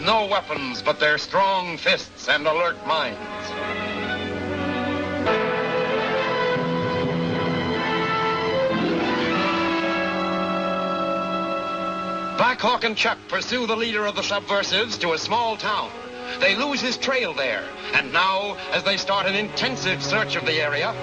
no weapons but their strong fists and alert minds. Blackhawk and Chuck pursue the leader of the subversives to a small town. They lose his trail there, and now, as they start an intensive search of the area,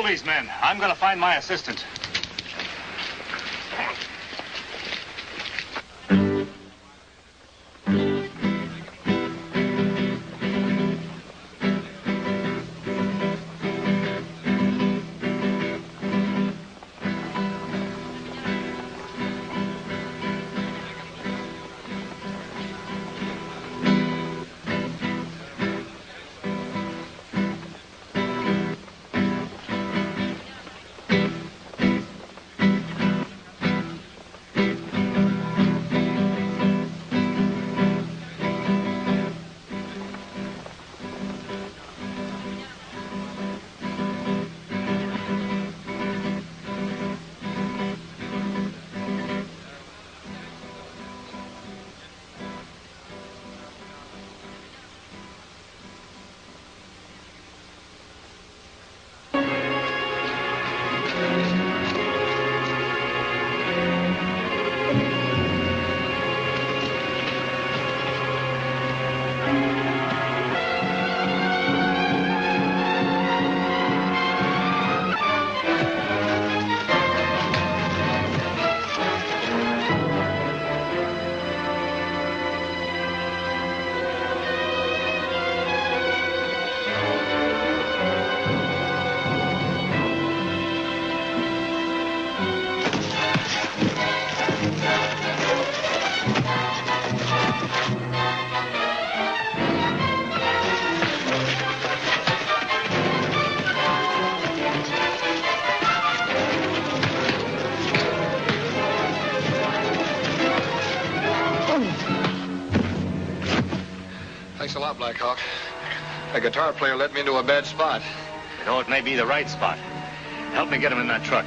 these men. I'm going to find my assistant. Blackhawk. A guitar player led me into a bad spot. You know, it may be the right spot. Help me get him in that truck.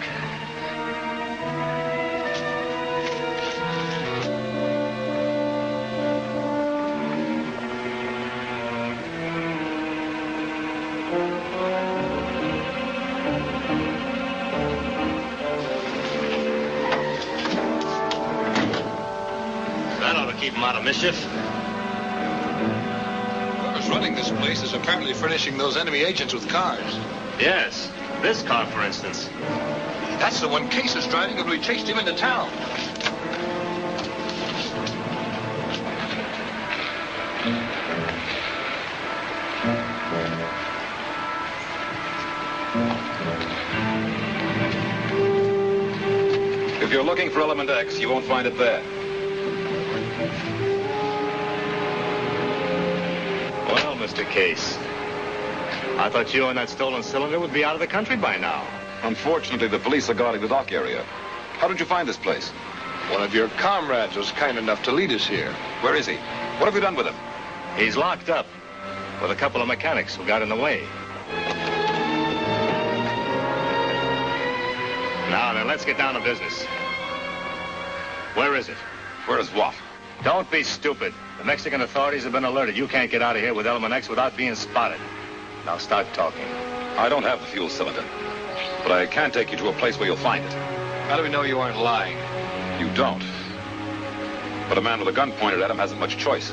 That ought to keep him out of mischief. Running this place is apparently furnishing those enemy agents with cars. Yes, this car, for instance. That's the one Case is driving when we chased him into town. If you're looking for Element-X, you won't find it there. Well, Mr. Case, I thought you and that stolen cylinder would be out of the country by now. Unfortunately, the police are guarding the dock area. How did you find this place? One of your comrades was kind enough to lead us here. Where is he? What have you done with him? He's locked up with a couple of mechanics who got in the way. Now then, let's get down to business. Where is it? Where is what? Don't be stupid. The Mexican authorities have been alerted. You can't get out of here with Element-X without being spotted. Now start talking. I don't have the fuel cylinder, but I can take you to a place where you'll find it. How do we know you aren't lying? You don't. But a man with a gun pointed at him hasn't much choice.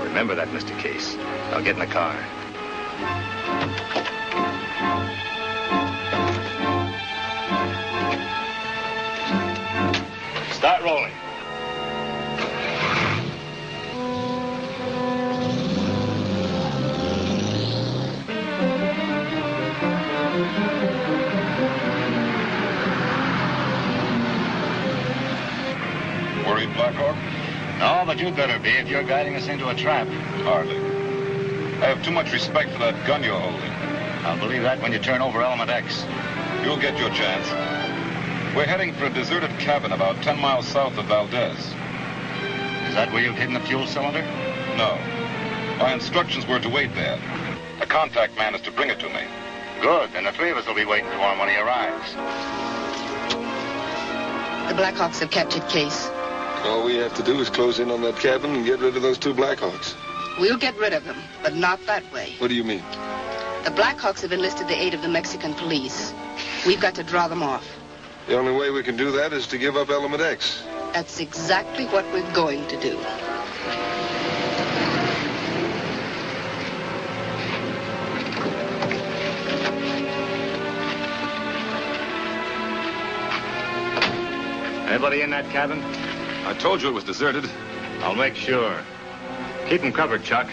Remember that, Mr. Case. Now get in the car. Start rolling. Worried, Blackhawk? No, but you'd better be if you're guiding us into a trap. Hardly. I have too much respect for that gun you're holding. I'll believe that when you turn over Element-X. You'll get your chance. We're heading for a deserted cabin about 10 miles south of Valdez. Is that where you've hidden the fuel cylinder? No. My instructions were to wait there. A contact man is to bring it to me. Good. Then the three of us will be waiting for him when he arrives. The Blackhawks have captured Case. All we have to do is close in on that cabin and get rid of those two Blackhawks. We'll get rid of them, but not that way. What do you mean? The Blackhawks have enlisted the aid of the Mexican police. We've got to draw them off. The only way we can do that is to give up Element-X. That's exactly what we're going to do. Anybody in that cabin? I told you it was deserted. I'll make sure. Keep them covered, Chuck.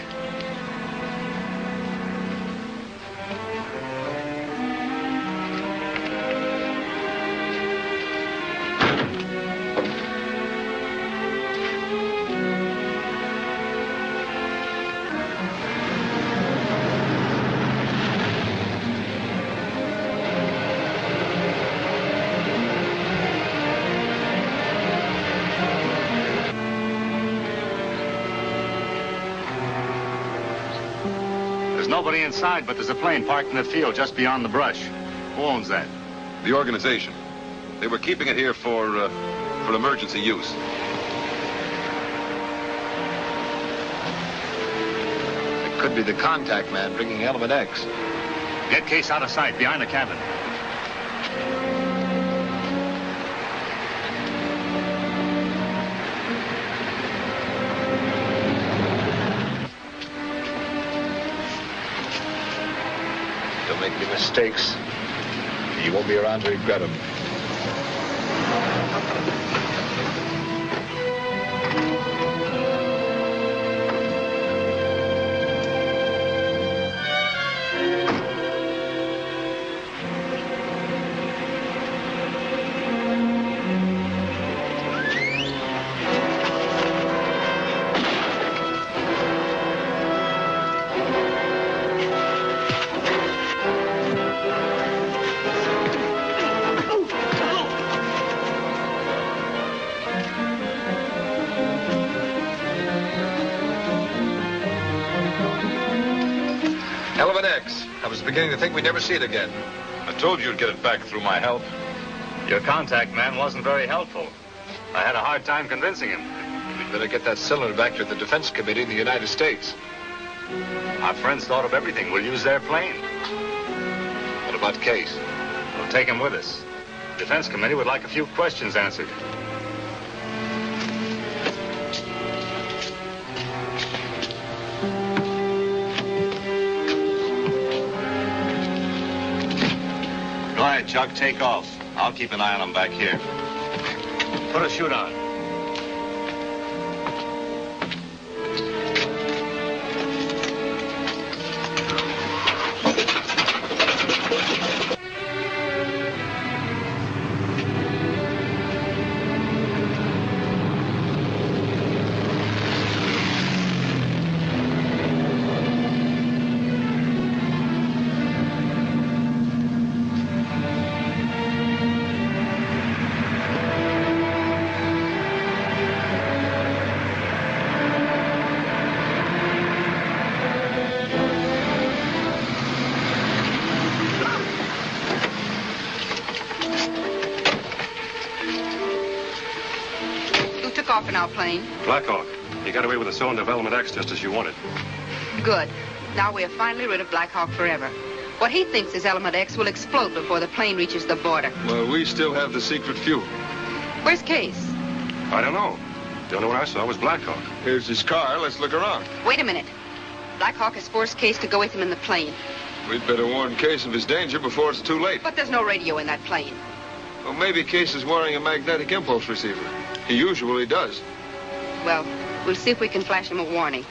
Nobody inside, but there's a plane parked in the field just beyond the brush. Who owns that? The organization. They were keeping it here for emergency use. It could be the contact man bringing Element-X. Get Case out of sight, behind the cabin. Don't make any mistakes. You won't be around to regret them. Element-X. I was beginning to think we'd never see it again. I told you you'd get it back through my help. Your contact man wasn't very helpful. I had a hard time convincing him. We'd better get that cylinder back to the Defense Committee in the United States. Our friends thought of everything. We'll use their plane. What about Case? We'll take him with us. The Defense Committee would like a few questions answered. Go ahead, Chuck. Take off. I'll keep an eye on him back here. Put a chute on. off in our plane? Blackhawk. You got away with the cylinder of Element-X just as you wanted. Good. Now we are finally rid of Blackhawk forever. What he thinks is Element-X will explode before the plane reaches the border. Well, we still have the secret fuel. Where's Case? I don't know. The only one I saw was Blackhawk. Here's his car. Let's look around. Wait a minute. Blackhawk has forced Case to go with him in the plane. We'd better warn Case of his danger before it's too late. But there's no radio in that plane. Well, maybe Case is wearing a magnetic impulse receiver. He usually does. Well, we'll see if we can flash him a warning.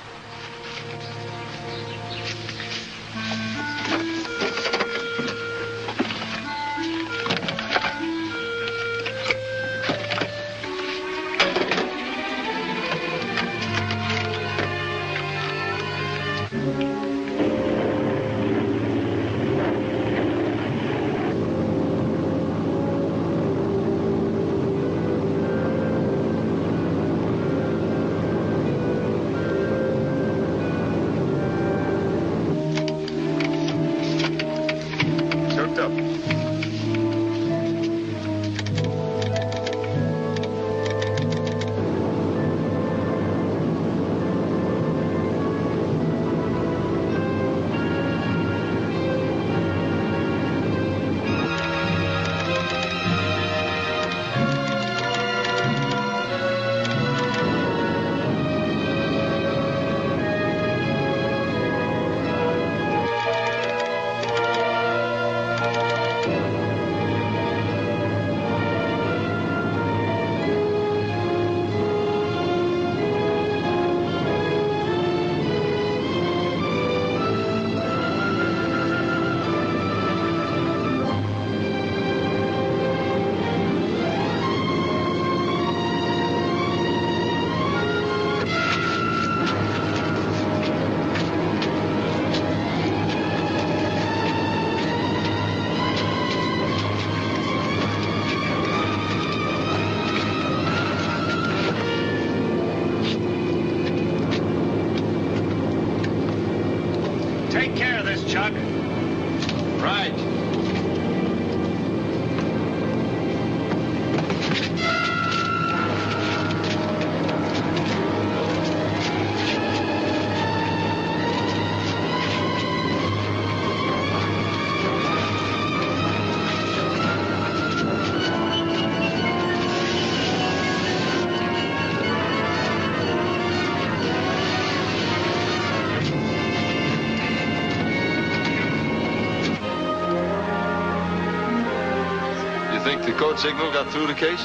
Code signal got through to Case?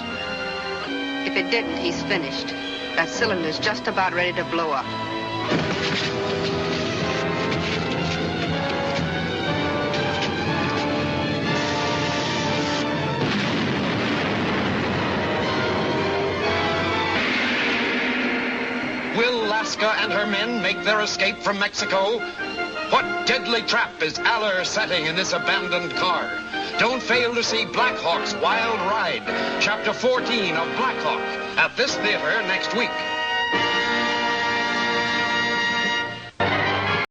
If it didn't, he's finished. That cylinder's just about ready to blow up. Will Alaska and her men make their escape from Mexico? What deadly trap is Aller setting in this abandoned car? Don't fail to see Blackhawk's Wild Ride, Chapter 14 of Blackhawk, at this theater next week.